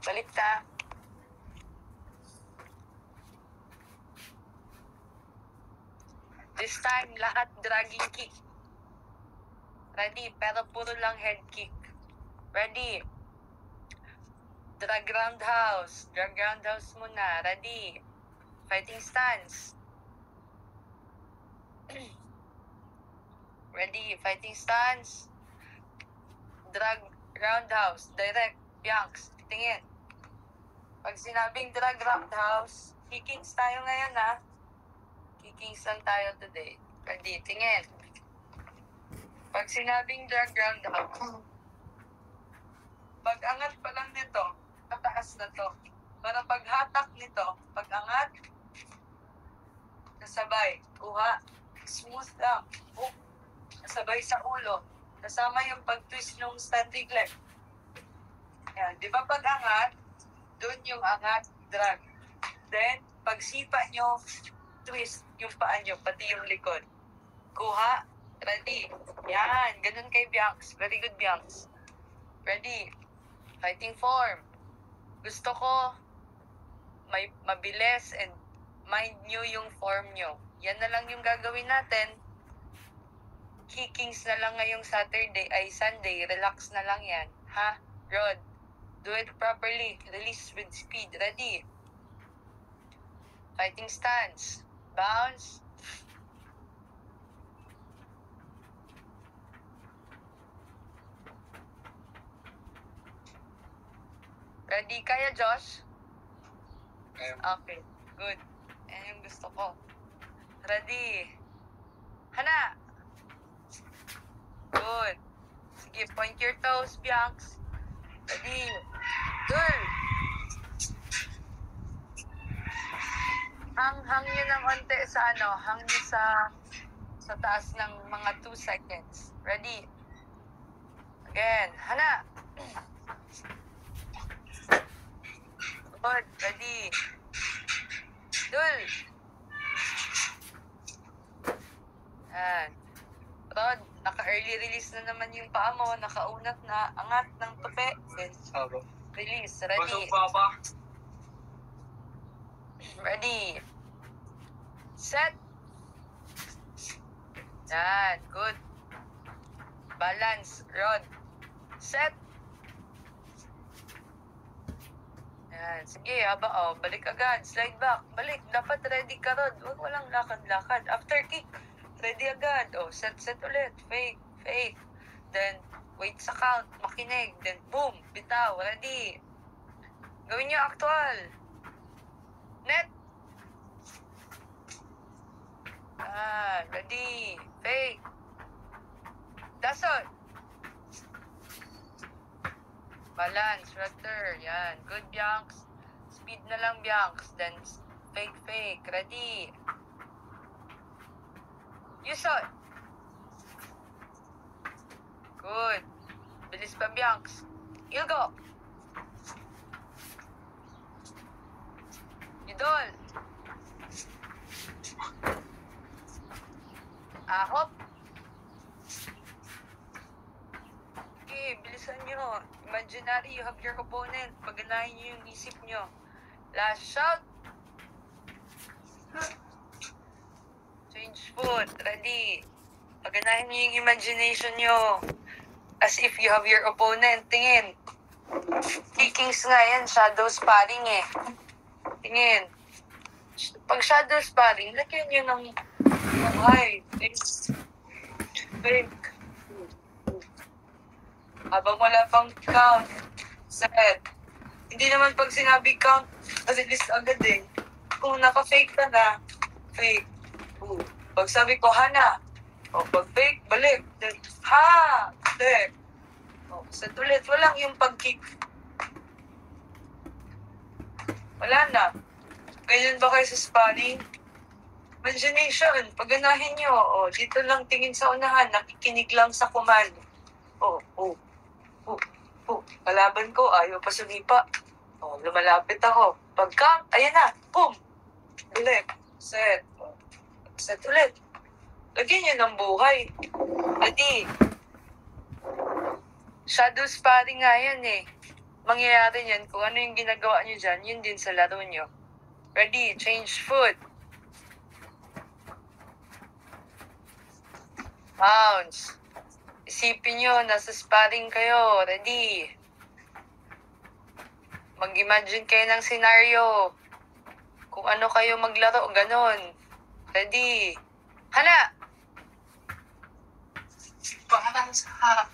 Balik ta. This time, lahat dragging kick. Ready? Pero puro lang head kick. Ready? Drag roundhouse. Drag roundhouse muna. Ready? Fighting stance. Ready? Fighting stance. Drag roundhouse. Direct. Bianx. Tingin. Pag sinabing drag roundhouse, kickings tayo ngayon ha. Kickings lang tayo today. Ready? Tingin. Pag sinabing drag roundhouse, pag-angat pa lang nito, kataas na to. Para paghatak nito, pag-angat, kasabay, kuha, smooth lang, hook, kasabay sa ulo, kasama yung pag-twist ng standing leg. Yan, di ba pag-angat, doon yung angat, drag. Then, pag sipa nyo, twist yung paa nyo, pati yung likod. Kuha, ready. Yan, ganun kay Bianx. Very good, Bianx. Ready. Fighting form. Gusto ko may mabilis and mind nyo yung form nyo. Yan na lang yung gagawin natin. Kickings na lang ngayong Sunday. Relax na lang yan. Ha? Rod, do it properly. Release with speed. Ready. Fighting stance. Bounce. Ready? Kaya, Josh? Okay. Good. Yan yung gusto ko. Ready. Hana! Good. Sige, Point your toes, Bianx. Ready. Good. Hang nyo ng onte sa hang nyo sa taas ng mga 2 seconds. Ready. Again. Hana. Good. Ready. Dul. Yan. Rod, naka-early release na naman yung paa mo. Nakaunat na. Angat ng tupi. Then, Abo. release. Ready. Pasok papa. Ready. Set. Yan. Good. Balance. Rod. Set. Yan. Sige, haba. Balik agad. Slide back. Balik. Dapat ready ka, Rod. Huwag walang lakad-lakad. After kick, ready agad. Set ulit. Fake. Then, wait sa count. Makinig. Then, boom. Bitaw. Ready. Gawin niyo actual. Net. Ready. Fake. Dasot. Balance. Rudder. Yan. Good, Bianx. Speed na lang, Bianx. Then, fake. Ready. Yusot. Good. Bilis pa, Bianx. Ilgo. Idol. Hop. Okay, bilisan nyo. Imaginary, you have your opponent. Paganahin nyo yung isip nyo. Last shout. Change foot. Ready. Paganahin nyo yung imagination nyo. As if you have your opponent. Tingin. Kickings nga yan. Shadow sparring eh. Tingin. Pag shadow sparring, lagyan nyo ng high. Fake. Habang wala pang count. Set. Hindi naman pag sinabi count, release agad eh. Kung naka-fake ka na, fake. Pag sabi ko, hana. Pag fake, balik. Then, ha! Fake. Set ulit. Walang yung pag-kick. Wala na. Ganyan ba kayo sa sparring? Imagination. Paganahin nyo. Dito lang tingin sa unahan. Nakikinig lang sa command. Kalaban ko. Ayaw pa sumipa. Lumalapit ako. Pag-count, ayan na. Boom! Ulit. Set. Set ulit. Lagyan nyo ng buhay. Ready. Shadow sparring nga yan eh. Mangyayari yan. Kung ano yung ginagawa nyo dyan, yun din sa laro nyo. Ready. Change foot. Bounce. Isipin nyo, nasa sparring kayo. Ready. Mag-imagine kayo ng scenario. Kung ano kayo maglaro, ganon. Ready. Hala! Pasa.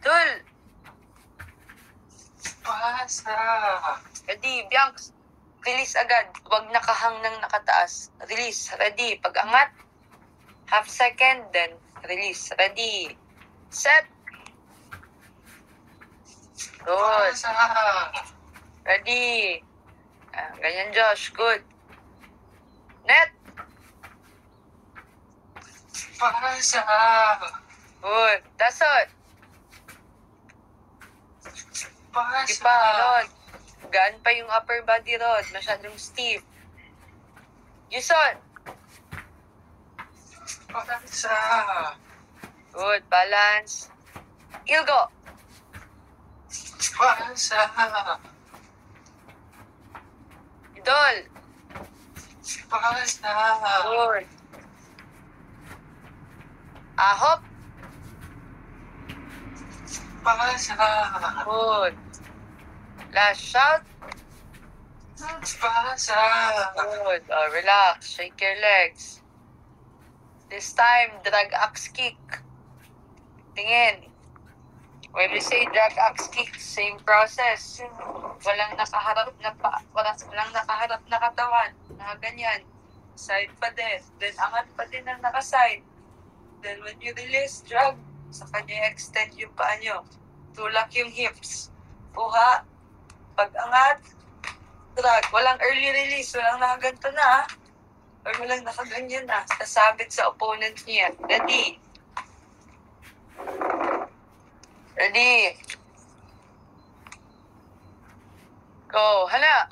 Dul! Pasa. Ready. Bianx. Release agad. Huwag nakahang ng nakataas. Release. Ready. Pag-angat. Half second, then release. Ready. Set. Good. Pasa. Ready. Ganyan, Josh. Good. Net. Pasa. Good. Dasot. Pasa. Di pa, Rod. Gaan pa yung upper body, Rod. Masyadong stiff. Yuson. Pasa. Good. Balance. Ilgo. Pasa. Idol. Pasa. Good. Hop. Pasa. Good. Last shout. Pasa. Good. Relax. Shake your legs. This time, drag axe kick. Tingin. When we say drag axe kick, same process. Walang nakaharap na walang nakaharap na katawan. Ganyan. Side pa din. Then angat pa din ang nakaside. Then when you release, drag. Saka nyo extend yung paa nyo. Tulak yung hips. Kuha. Pag-angat. Drag. Walang early release. Walang nakaganto na. Or walang nakaganyan na. Sasabit sa opponent niya. Ready? Ready? Go. Hala.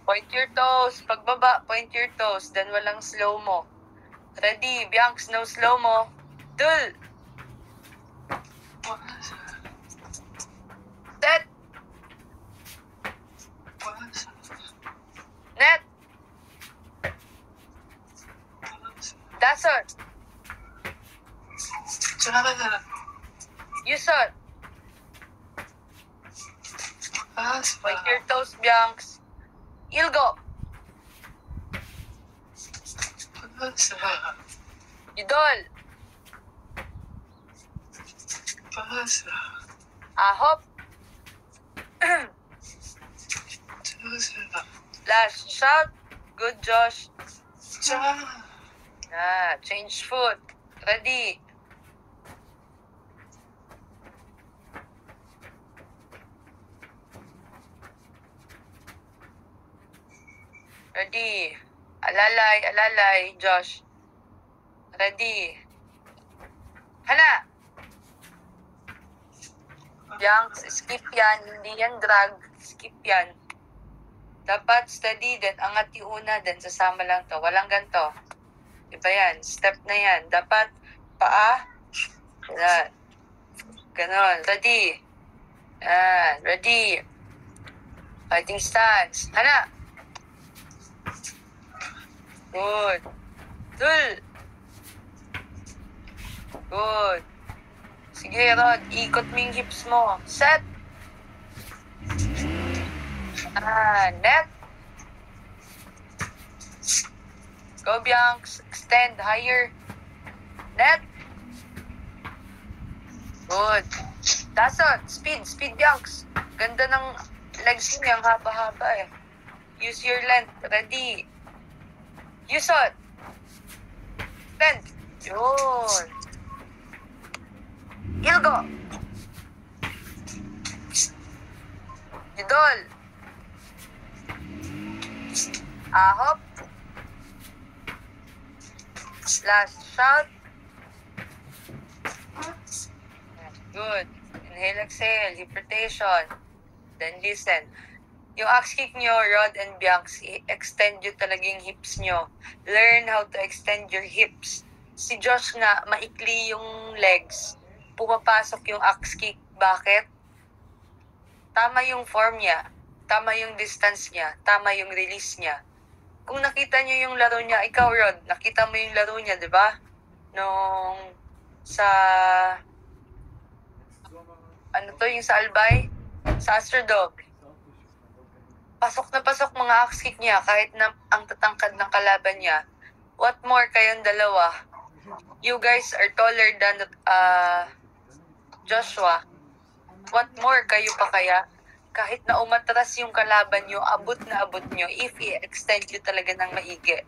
Point your toes. Pagbaba, point your toes. Then walang slow-mo. Ready? Bianx, no slow-mo. Dul. Set. Net. Dasot. Yusot. Point your toes, Bianx. Ilgo. Idol. Ahop. Last shout. Good, Josh. Change foot. Ready. Ready. Alalay, Josh. Ready. Hala. Bianx, skip yan. Hindi yan drag. Skip yan. Dapat steady, then angat yung una, then sasama lang to. Walang ganto. Diba yan? Step na yan. Dapat paa. Yan. Ganon. Ready. Yan. Ready. Fighting stance. Hala. Good. Dul. Good. Sige, Rod. Ikot mo yung hips mo. Set. Net. Go, Bianx. Extend higher. Net. Good. Dasot. Speed, Bianx. Ganda ng legs mo. Ang haba-haba eh. Use your length. Ready. Yusot. Length. Yun. Ilgo. Idol. Ahop. Last shot. Good. Inhale, exhale. Hip rotation. Then listen. Yung axe kick nyo, Rod and Bianx, extend nyo talaga yung hips nyo. Learn how to extend your hips. Si Josh nga, maikli yung legs. Pumapasok yung axe kick. Bakit? Tama yung form niya. Tama yung distance niya. Tama yung release niya. Kung nakita nyo yung laro niya, ikaw, Rod, nakita mo yung laro niya, di ba? Nung sa... Ano to, yung sa Albay? Sa Astrodog. Pasok na pasok mga axe kick niya kahit na ang tatangkad ng kalaban niya. What more kayong dalawa? You guys are taller than Joshua. What more kayo pa kaya? Kahit na umatras yung kalaban nyo, abot na abot nyo if i-extend nyo talaga ng maigi.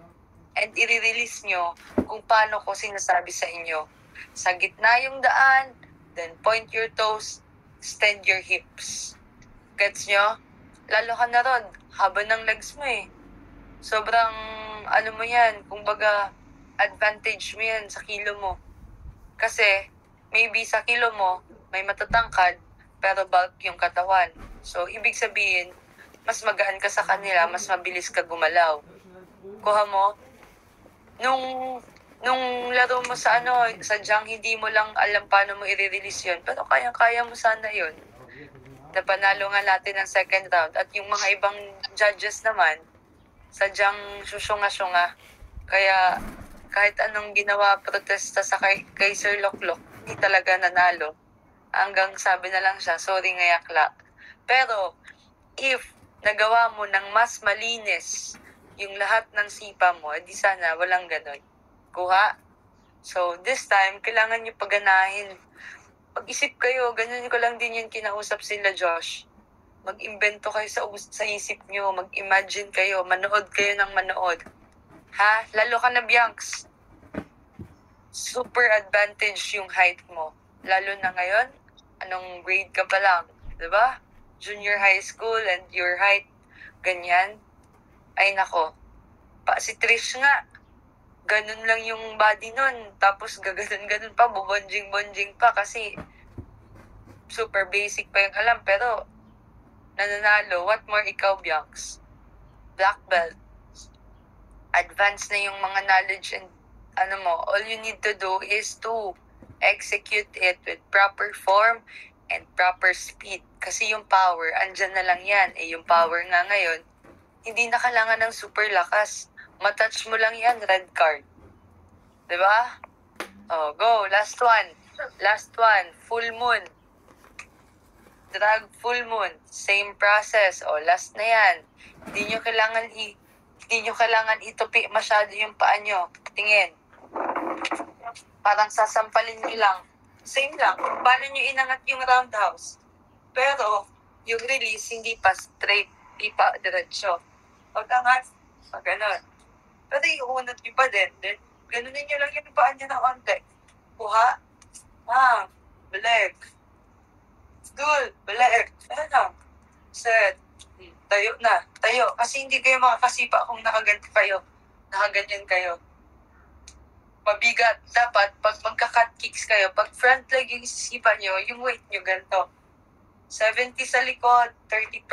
And i-release nyo kung paano ko sinasabi sa inyo. Sa gitna yung daan, then point your toes, extend your hips. Gets nyo? Lalo ka na ron, haba ng legs mo eh. Sobrang, ano mo yan, kumbaga, advantage mo yan sa kilo mo. Kasi, maybe sa kilo mo, may matatangkad, pero bulk yung katawan. So, ibig sabihin, mas magaan ka sa kanila, mas mabilis ka gumalaw. Kuha mo, nung laro mo sa sadyang hindi mo lang alam paano mo i-release yun, pero kaya mo sana yun. Napanalo nga natin ng second round. At yung mga ibang judges naman, sadyang susunga-sunga. Kaya kahit anong ginawa protesta sa kay Sir Loklok, hindi talaga nanalo. Hanggang sabi na lang siya, sorry ngayakla. Pero if nagawa mo ng mas malinis yung lahat ng sipa mo, di sana walang ganon. Kuha. So this time, kailangan nyo paganahin. Mag-isip kayo, ganyan ko lang din yung kinausap sila Josh. Mag-imbento kayo sa isip nyo, mag-imagine kayo, manood kayo ng manood. Ha? Lalo ka na, Bianx. super advantage yung height mo. Lalo na ngayon, anong grade ka pa lang, diba? Junior high school and your height, ganyan. Ay nako, si Trish nga, ganun lang yung body nun. Tapos gaganon-ganon pa, bubonjing-bonjing pa kasi super basic pa yung alam. Pero, nananalo, what more ikaw, Bianx? Black belt. Advanced na yung mga knowledge and all you need to do is to execute it with proper form and proper speed. Kasi yung power, andyan na lang yan. Yung power nga ngayon, hindi na kailangan ng super lakas. Matouch mo lang yan, red card. Diba? Go. Last one. Full moon. Drag full moon. Same process. Last na yan. Hindi nyo kailangan itupi masyado yung paa nyo. Tingin. Parang sasampalin nyo lang. Same lang. Paano nyo inangat yung roundhouse? Pero, yung release, hindi pa straight. Hindi pa diretsyo. Pag-angat, ganon. Pero iunat nyo pa din. Then, ganunin nyo lang yung paa nyo ng onte. Kuha. Balik. Stool. Balik. Ano lang. Set. Tayo na. Tayo. Kasi hindi kayo makakasipa kung nakaganti kayo. Nakaganyan kayo. Mabigat. Dapat, pag magka-cut kicks kayo, pag front leg yung isisipa nyo, yung weight nyo ganito. 70 sa likod, 30%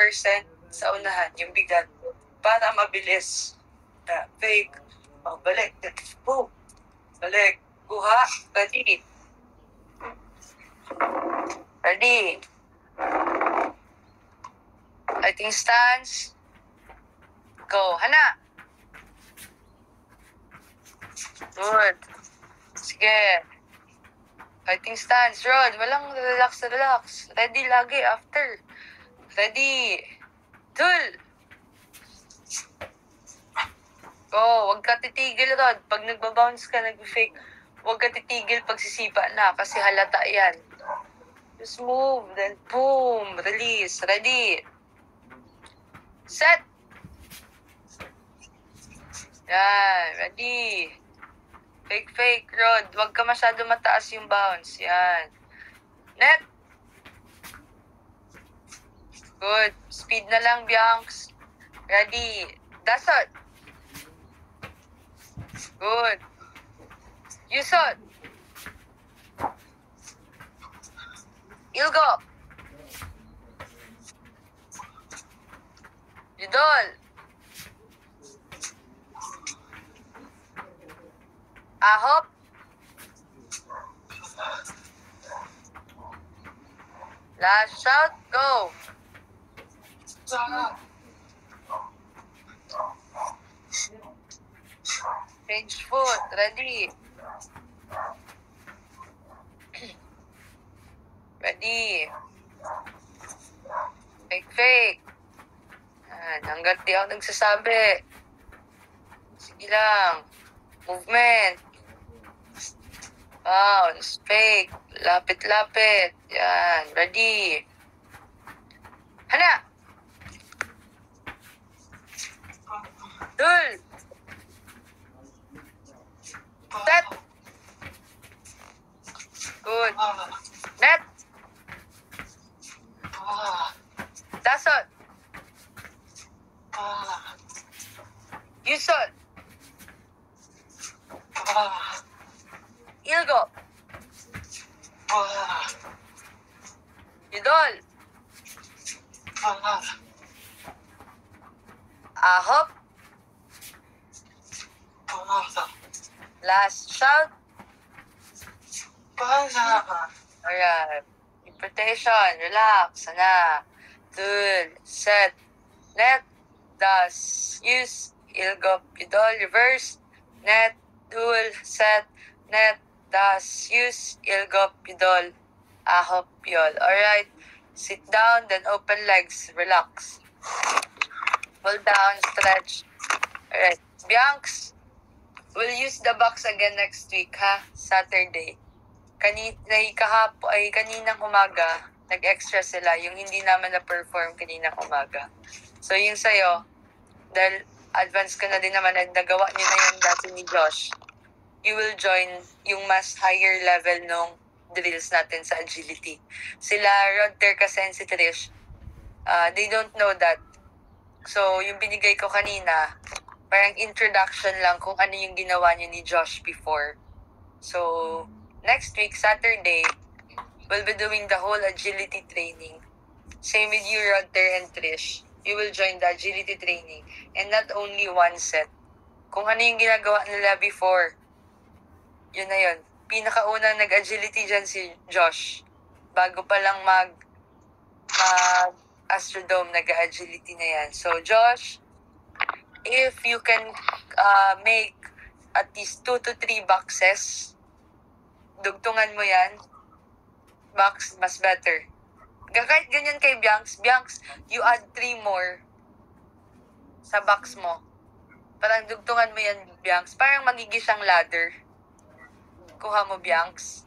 sa unahan, yung bigat. Para mabilis. Fake. Balik. Boom. Balik. Kuha. Ready. Fighting stance. Go. Hana. Good. Sige. Fighting stance. Rod. Walang relax. Ready lagi after. Ready. Dul. Go. Huwag ka titigil, Rod. Pag nagbabounce ka, nag-fake, huwag ka titigil pag sisipa na kasi halata yan. Just move. Then boom. Release. Ready. Set. Yan. Ready. Fake, Rod. Huwag ka masyado mataas yung bounce. Yan. Net. Good. Speed na lang, Bianx. Ready. Dasot. Good. Yusot. Ilgo. Yudol. Ahop. Last shot. Go. Change foot. Ready. Ready. Fake. Hanggat di ako nagsasabi. Sige lang. Movement. Bounce. Fake. Lapit. Yan. Ready. Hana. Dul. Set. Good. Net. Dasot. Yusot. Ilgo. Yudol. Ahop. Last shout. Alright. Interpretation. Relax. Sana. Dul. Set. Net. Das. Use. Ilgo. Yudol. Reverse. Net. Dul. Set. Net. Das. Use. Ilgo. Yudol. Ahop. Yol. Alright. Sit down. Then open legs. Relax. Pull down. Stretch. Alright. Bianx. We'll use the box again next week, ha? Saturday. Kaninang umaga, nag-extra sila. Yung hindi naman na-perform kaninang umaga. So, yung sa'yo, dahil advance ka na din naman, nagawa niyo na yun dati ni Josh. you will join yung mas higher level nung drills natin sa agility. Sila, Rodter kasi and si Trish, they don't know that. So, yung binigay ko kanina, parang introduction lang kung ano yung ginawa niya ni Josh before. So, next week, Saturday, we'll be doing the whole agility training. Same with you, Rodter and Trish. You will join the agility training. And not only one set. Kung ano yung ginagawa nila before, yun na yun. Pinakaunang nag-agility dyan si Josh. Bago pa lang mag-Astrodome, nag-agility na yan. So, Josh, if you can make at least 2 to 3 boxes, dugtungan mo yan, box, mas better. Kahit ganyan kay Bianx, you add 3 more sa box mo. Parang dugtungan mo yan, Bianx. Parang magiging siyang ladder. Kuha mo, Bianx.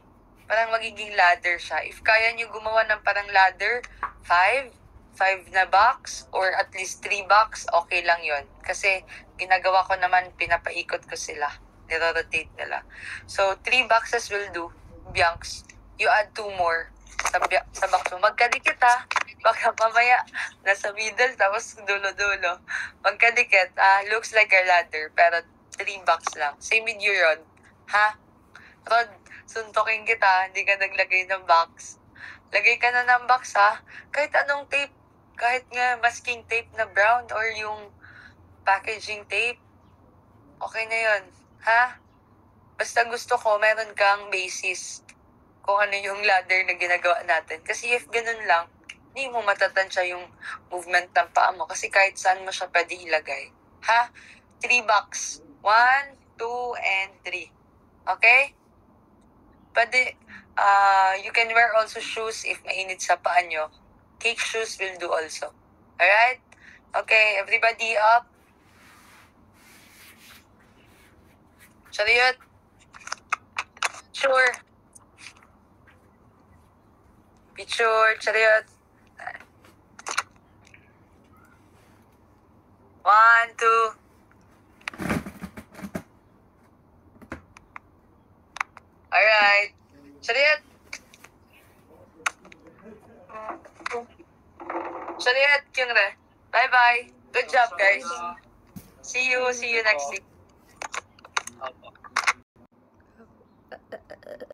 Parang magiging ladder siya. If kaya nyo gumawa ng parang ladder, 5 na box, or at least 3 box, okay lang yon. Kasi ginagawa ko naman, pinapaikot ko sila. Niro-rotate nila. So, 3 boxes will do, Bianx. You add 2 more sa box mo. Magkadikit ha. Baka mamaya nasa middle tapos dulo-dulo. Magkadikit. Looks like a ladder pero 3 box lang. Same with you, Rod. Ha? Rod, suntokin kita. Hindi ka naglagay ng box. Lagay ka na ng box ha. Kahit anong tape. Kahit nga masking tape na brown or yung packaging tape. Okay na yun. Ha? Basta gusto ko meron kang basis kung ano yung ladder na ginagawa natin. Kasi if ganun lang, hindi mo matatansya yung movement ng paa mo. Kasi kahit saan mo siya pwede ilagay. Ha? 3 box. 1, 2, and 3. Okay? Pwede, you can wear also shoes if mainit sa paa nyo. Cake shoes will do also. Alright? Okay, everybody up. Chariot. Sure. Picture, chariot. 1, 2. Alright. Chariot. Chariot, Kyungre. Bye-bye. Good job, guys. See you next week. Opo.